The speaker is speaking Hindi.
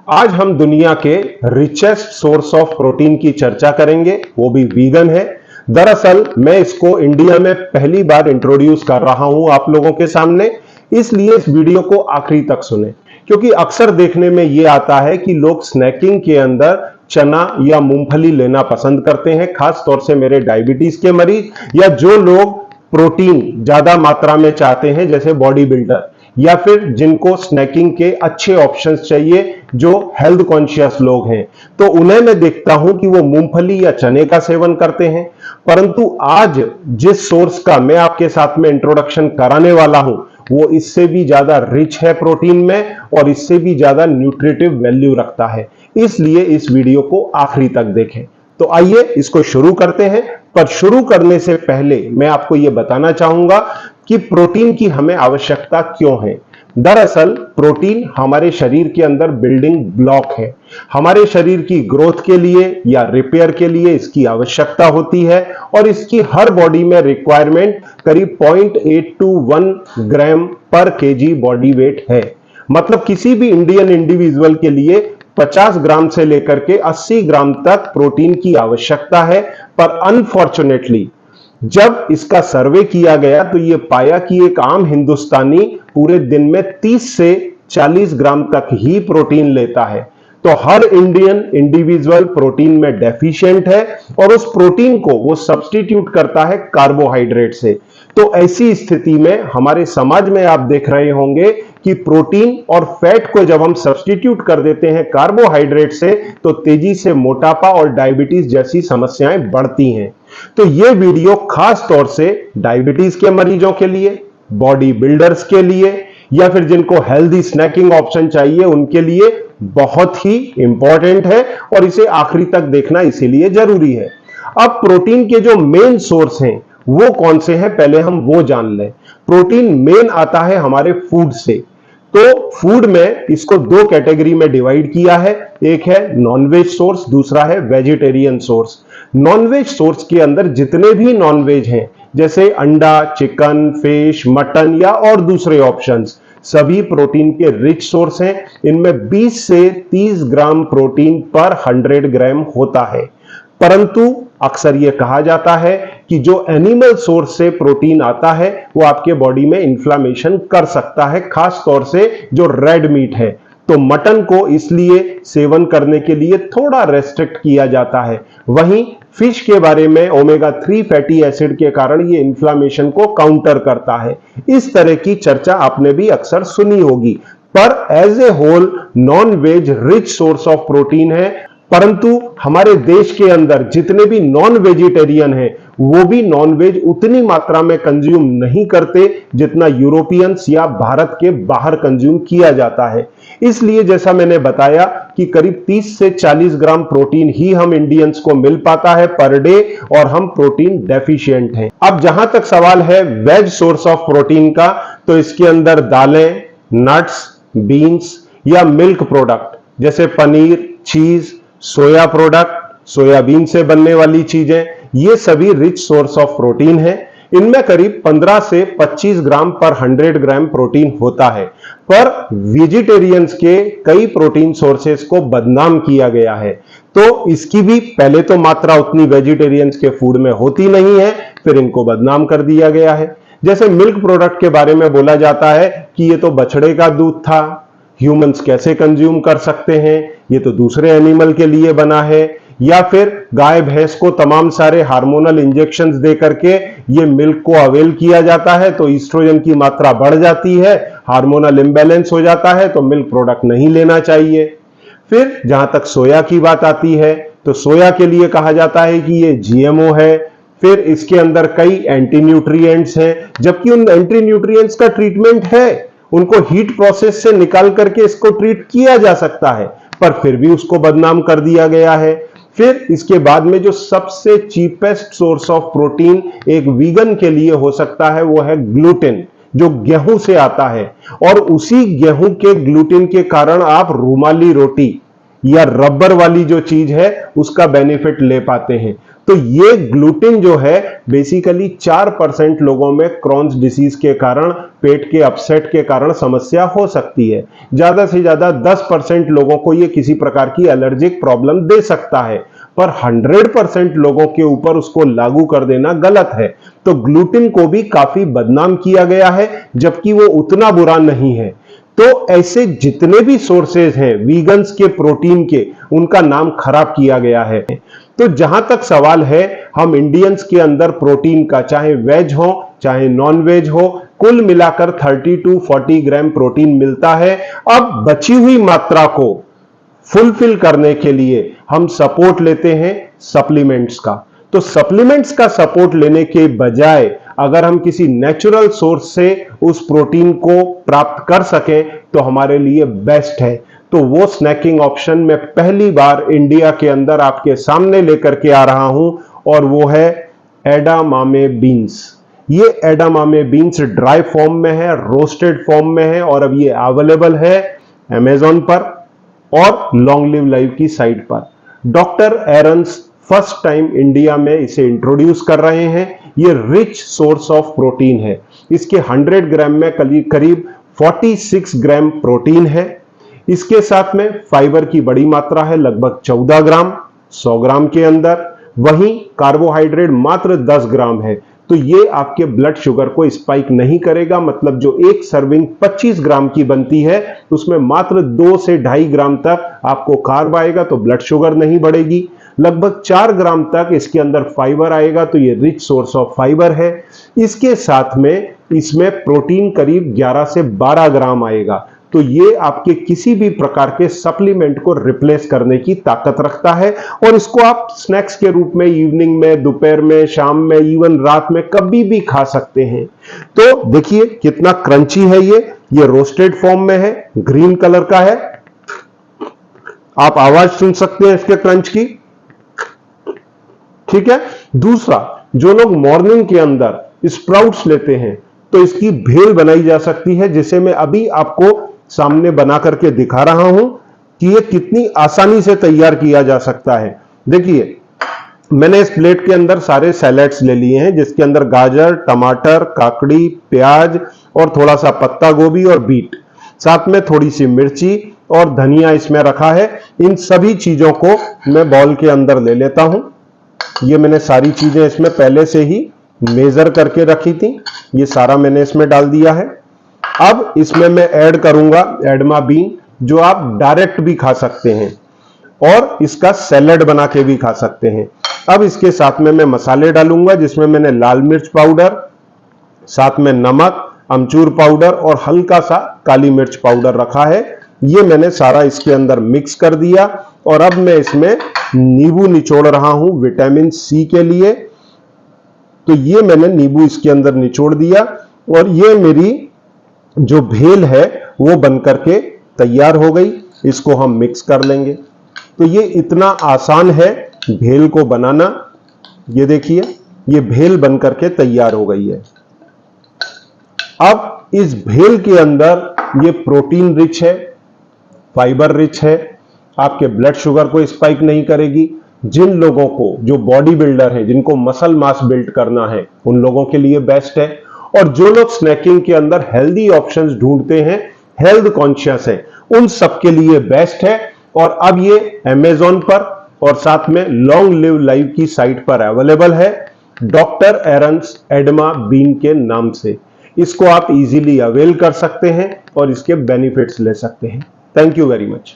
आज हम दुनिया के रिचेस्ट सोर्स ऑफ प्रोटीन की चर्चा करेंगे, वो भी वीगन है। दरअसल मैं इसको इंडिया में पहली बार इंट्रोड्यूस कर रहा हूं आप लोगों के सामने, इसलिए इस वीडियो को आखिरी तक सुने, क्योंकि अक्सर देखने में ये आता है कि लोग स्नैकिंग के अंदर चना या मूंगफली लेना पसंद करते हैं, खास तौर से मेरे डायबिटीज के मरीज या जो लोग प्रोटीन ज्यादा मात्रा में चाहते हैं, जैसे बॉडी बिल्डर, या फिर जिनको स्नैकिंग के अच्छे ऑप्शंस चाहिए, जो हेल्थ कॉन्शियस लोग हैं, तो उन्हें मैं देखता हूं कि वो मूंगफली या चने का सेवन करते हैं। परंतु आज जिस सोर्स का मैं आपके साथ में इंट्रोडक्शन कराने वाला हूं, वो इससे भी ज्यादा रिच है प्रोटीन में और इससे भी ज्यादा न्यूट्रिटिव वैल्यू रखता है, इसलिए इस वीडियो को आखिरी तक देखें। तो आइए इसको शुरू करते हैं, पर शुरू करने से पहले मैं आपको यह बताना चाहूंगा कि प्रोटीन की हमें आवश्यकता क्यों है। दरअसल प्रोटीन हमारे शरीर के अंदर बिल्डिंग ब्लॉक है। हमारे शरीर की ग्रोथ के लिए या रिपेयर के लिए इसकी आवश्यकता होती है और इसकी हर बॉडी में रिक्वायरमेंट करीब 0.821 ग्राम पर केजी बॉडी वेट है। मतलब किसी भी इंडियन इंडिविजुअल के लिए 50 ग्राम से लेकर के 80 ग्राम तक प्रोटीन की आवश्यकता है। पर अनफॉर्चुनेटली जब इसका सर्वे किया गया तो यह पाया कि एक आम हिंदुस्तानी पूरे दिन में 30 से 40 ग्राम तक ही प्रोटीन लेता है। तो हर इंडियन इंडिविजुअल प्रोटीन में डेफिशिएंट है और उस प्रोटीन को वो सब्स्टिट्यूट करता है कार्बोहाइड्रेट से। तो ऐसी स्थिति में हमारे समाज में आप देख रहे होंगे कि प्रोटीन और फैट को जब हम सब्स्टिट्यूट कर देते हैं कार्बोहाइड्रेट से, तो तेजी से मोटापा और डायबिटीज जैसी समस्याएं बढ़ती हैं। तो यह वीडियो खास तौर से डायबिटीज के मरीजों के लिए, बॉडी बिल्डर्स के लिए, या फिर जिनको हेल्दी स्नैकिंग ऑप्शन चाहिए उनके लिए बहुत ही इंपॉर्टेंट है और इसे आखिरी तक देखना इसीलिए जरूरी है। अब प्रोटीन के जो मेन सोर्स हैं वो कौन से हैं, पहले हम वो जान लें। प्रोटीन मेन आता है हमारे फूड से। तो फूड में इसको दो कैटेगरी में डिवाइड किया है, एक है नॉनवेज सोर्स, दूसरा है वेजिटेरियन सोर्स। नॉनवेज सोर्स के अंदर जितने भी नॉनवेज हैं, जैसे अंडा, चिकन, फिश, मटन या और दूसरे ऑप्शंस, सभी प्रोटीन के रिच सोर्स हैं। इनमें 20 से 30 ग्राम प्रोटीन पर 100 ग्राम होता है। परंतु अक्सर यह कहा जाता है कि जो एनिमल सोर्स से प्रोटीन आता है वो आपके बॉडी में इंफ्लेमेशन कर सकता है, खास तौर से जो रेड मीट है। तो मटन को इसलिए सेवन करने के लिए थोड़ा रेस्ट्रिक्ट किया जाता है। वहीं फिश के बारे में ओमेगा 3 फैटी एसिड के कारण ये इंफ्लेमेशन को काउंटर करता है। इस तरह की चर्चा आपने भी अक्सर सुनी होगी। पर as a whole non veg rich source of protein है। परंतु हमारे देश के अंदर जितने भी नॉन वेजिटेरियन हैं वो भी नॉन वेज उतनी मात्रा में कंज्यूम नहीं करते जितना यूरोपियंस या भारत के बाहर कंज्यूम किया जाता है। इसलिए जैसा मैंने बताया कि करीब 30 से 40 ग्राम प्रोटीन ही हम इंडियंस को मिल पाता है पर डे और हम प्रोटीन डेफिशिएंट हैं। अब जहां तक सवाल है वेज सोर्स ऑफ प्रोटीन का, तो इसके अंदर दालें, नट्स, बीन्स या मिल्क प्रोडक्ट जैसे पनीर, चीज, सोया प्रोडक्ट, सोयाबीन से बनने वाली चीजें, ये सभी रिच सोर्स ऑफ प्रोटीन है। इनमें करीब 15 से 25 ग्राम पर 100 ग्राम प्रोटीन होता है। पर वेजिटेरियंस के कई प्रोटीन सोर्सेस को बदनाम किया गया है। तो इसकी भी पहले तो मात्रा उतनी वेजिटेरियंस के फूड में होती नहीं है, फिर इनको बदनाम कर दिया गया है। जैसे मिल्क प्रोडक्ट के बारे में बोला जाता है कि ये तो बछड़े का दूध था, ह्यूमंस कैसे कंज्यूम कर सकते हैं, ये तो दूसरे एनिमल के लिए बना है। या फिर गाय भैंस को तमाम सारे हार्मोनल इंजेक्शंस दे करके ये मिल्क को अवेल किया जाता है, तो ईस्ट्रोजन की मात्रा बढ़ जाती है, हार्मोनल इंबैलेंस हो जाता है, तो मिल्क प्रोडक्ट नहीं लेना चाहिए। फिर जहां तक सोया की बात आती है, तो सोया के लिए कहा जाता है कि ये जीएमओ है। फिर इसके अंदर कई एंटी न्यूट्रिएंट्स हैं, जबकि उन एंटी न्यूट्रिएंट्स का ट्रीटमेंट है, उनको हीट प्रोसेस से निकाल करके इसको ट्रीट किया जा सकता है, पर फिर भी उसको बदनाम कर दिया गया है। फिर इसके बाद में जो सबसे चीपेस्ट सोर्स ऑफ प्रोटीन एक वीगन के लिए हो सकता है वो है ग्लूटेन, जो गेहूं से आता है। और उसी गेहूं के ग्लूटेन के कारण आप रुमाली रोटी या रबर वाली जो चीज है उसका बेनिफिट ले पाते हैं। तो ये ग्लूटिन जो है बेसिकली 4% लोगों में क्रॉन्स डिसीज के कारण, पेट के अपसेट के कारण समस्या हो सकती है। ज्यादा से ज्यादा 10% लोगों को ये किसी प्रकार की एलर्जिक प्रॉब्लम दे सकता है, पर 100% लोगों के ऊपर उसको लागू कर देना गलत है। तो ग्लूटिन को भी काफी बदनाम किया गया है, जबकि वो उतना बुरा नहीं है। तो ऐसे जितने भी सोर्सेज हैं वीगन्स के प्रोटीन के, उनका नाम खराब किया गया है। तो जहां तक सवाल है, हम इंडियंस के अंदर प्रोटीन का, चाहे वेज हो चाहे नॉन वेज हो, कुल मिलाकर 30 to 40 ग्राम प्रोटीन मिलता है। अब बची हुई मात्रा को फुलफिल करने के लिए हम सपोर्ट लेते हैं सप्लीमेंट्स का। तो सप्लीमेंट्स का सपोर्ट लेने के बजाय अगर हम किसी नेचुरल सोर्स से उस प्रोटीन को प्राप्त कर सकें तो हमारे लिए बेस्ट है। तो वो स्नैकिंग ऑप्शन मैं पहली बार इंडिया के अंदर आपके सामने लेकर के आ रहा हूं, और वो है एडामामे बीन्स। ये एडामामे बीन्स ड्राई फॉर्म में है, रोस्टेड फॉर्म में है, और अब ये अवेलेबल है अमेज़न पर और लॉन्ग लिव लाइव की साइट पर। Doctor Aaron's first time India में इसे इंट्रोड्यूस कर रहे हैं। ये रिच सोर्स ऑफ प्रोटीन है। इसके 100 ग्राम में करीब 46 ग्राम प्रोटीन है। इसके साथ में फाइबर की बड़ी मात्रा है, लगभग 14 ग्राम 100 ग्राम के अंदर। वहीं कार्बोहाइड्रेट मात्र 10 ग्राम है। तो ये आपके ब्लड शुगर को स्पाइक नहीं करेगा। मतलब जो एक सर्विंग 25 ग्राम की बनती है, उसमें मात्र 2 से 2.5 ग्राम तक आपको कार्ब आएगा, तो ब्लड शुगर नहीं बढ़ेगी। लगभग 4 ग्राम तक इसके अंदर फाइबर आएगा, तो ये रिच सोर्स ऑफ फाइबर है। इसके साथ में इसमें प्रोटीन करीब 11 से 12 ग्राम आएगा। तो ये आपके किसी भी प्रकार के सप्लीमेंट को रिप्लेस करने की ताकत रखता है, और इसको आप स्नैक्स के रूप में इवनिंग में, दोपहर में, शाम में, इवन रात में कभी भी खा सकते हैं। तो देखिए कितना क्रंची है ये रोस्टेड फॉर्म में है, ग्रीन कलर का है। आप आवाज सुन सकते हैं इसके क्रंच की, ठीक है। दूसरा, जो लोग मॉर्निंग के अंदर स्प्राउट्स लेते हैं तो इसकी भेल बनाई जा सकती है, जिसे मैं अभी आपको सामने बना करके दिखा रहा हूं कि ये कितनी आसानी से तैयार किया जा सकता है। देखिए मैंने इस प्लेट के अंदर सारे सैलेड्स ले लिए हैं, जिसके अंदर गाजर, टमाटर, काकड़ी, प्याज और थोड़ा सा पत्ता गोभी और बीट, साथ में थोड़ी सी मिर्ची और धनिया इसमें रखा है। इन सभी चीजों को मैं बाउल के अंदर ले लेता हूं। ये मैंने सारी चीजें इसमें पहले से ही मेजर करके रखी थी, ये सारा मैंने इसमें डाल दिया है। अब इसमें मैं ऐड करूंगा एडमा बीन, जो आप डायरेक्ट भी खा सकते हैं और इसका सैलेड बना के भी खा सकते हैं। अब इसके साथ में मैं मसाले डालूंगा, जिसमें मैंने लाल मिर्च पाउडर, साथ में नमक, अमचूर पाउडर और हल्का सा काली मिर्च पाउडर रखा है। ये मैंने सारा इसके अंदर मिक्स कर दिया, और अब मैं इसमें नींबू निचोड़ रहा हूं विटामिन सी के लिए। तो ये मैंने नींबू इसके अंदर निचोड़ दिया, और ये मेरी जो भेल है वो बनकर के तैयार हो गई। इसको हम मिक्स कर लेंगे। तो ये इतना आसान है भेल को बनाना। ये देखिए, ये भेल बनकर के तैयार हो गई है। अब इस भेल के अंदर ये प्रोटीन रिच है, फाइबर रिच है, आपके ब्लड शुगर को स्पाइक नहीं करेगी। जिन लोगों को, जो बॉडी बिल्डर है, जिनको मसल मास बिल्ड करना है, उन लोगों के लिए बेस्ट है। और जो लोग स्नैकिंग के अंदर हेल्दी ऑप्शंस ढूंढते हैं, हेल्थ कॉन्शियस है, उन सबके लिए बेस्ट है। और अब ये अमेज़न पर और साथ में लॉन्ग लिव लाइव की साइट पर अवेलेबल है, डॉक्टर एरन्स एडमा बीन के नाम से। इसको आप इजीली अवेल कर सकते हैं और इसके बेनिफिट्स ले सकते हैं। Thank you very much.